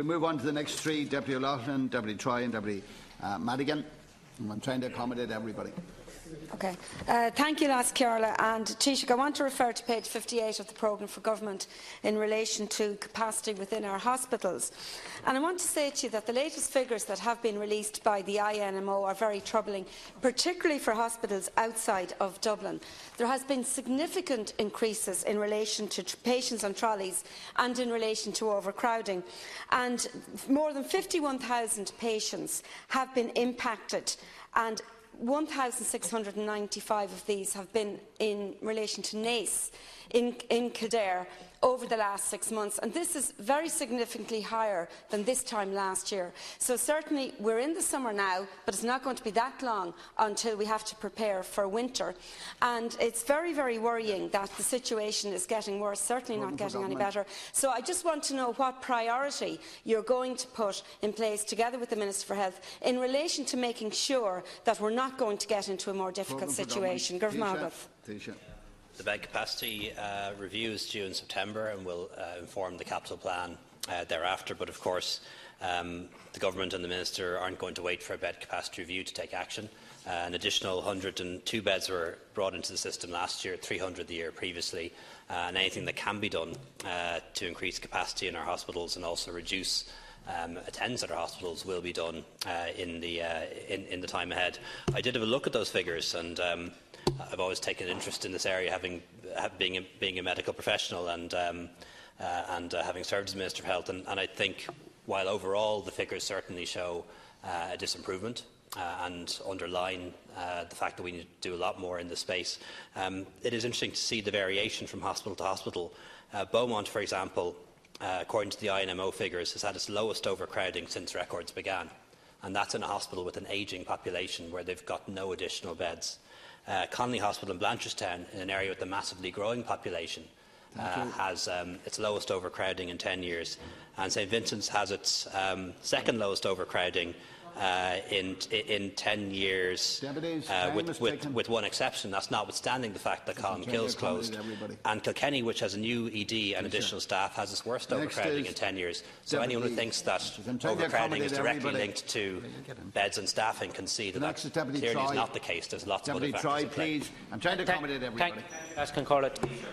We move on to the next three, Deputy O'Loughlin, Deputy Troy and Deputy Madigan. I'm trying to accommodate everybody. Okay. Thank you, Last Cearla. And Taoiseach, I want to refer to page 58 of the programme for government in relation to capacity within our hospitals. And I want to say to you that the latest figures that have been released by the INMO are very troubling, particularly for hospitals outside of Dublin. There has been significant increases in relation to patients on trolleys and in relation to overcrowding. And more than 51,000 patients have been impacted, and 1,695 of these have been in relation to NACE in Kildare over the last 6 months, and this is very significantly higher than this time last year. So certainly we're in the summer now, but it's not going to be that long until we have to prepare for winter, and it's very, very worrying that the situation is getting worse, certainly not getting any better. So I just want to know what priority you're going to put in place together with the Minister for Health in relation to making sure that we're not going to get into a more difficult situation. The bed capacity review is due in September and will inform the capital plan thereafter. But of course, the Government and the Minister aren't going to wait for a bed capacity review to take action. An additional 102 beds were brought into the system last year, 300 the year previously, and anything that can be done to increase capacity in our hospitals and also reduce attendance at our hospitals will be done in the time ahead. I did have a look at those figures, and I've always taken an interest in this area, being a medical professional and having served as Minister of Health. And I think, while overall the figures certainly show a disimprovement and underline the fact that we need to do a lot more in this space, it is interesting to see the variation from hospital to hospital. Beaumont, for example, according to the INMO figures, has had its lowest overcrowding since records began, and that's in a hospital with an ageing population where they've got no additional beds. Connolly Hospital in Blanchardstown, in an area with a massively growing population, has its lowest overcrowding in 10 years, and St Vincent's has its second lowest overcrowding in 10 years, with one exception. That's notwithstanding the fact that Colmcille's closed. And Kilkenny, which has a new ED and additional staff, has its worst overcrowding in 10 years. So anyone who thinks that overcrowding is directly linked to beds and staffing can see that that clearly is not the case. There's lots of other factors at play. I'm trying to accommodate everybody. Thank you.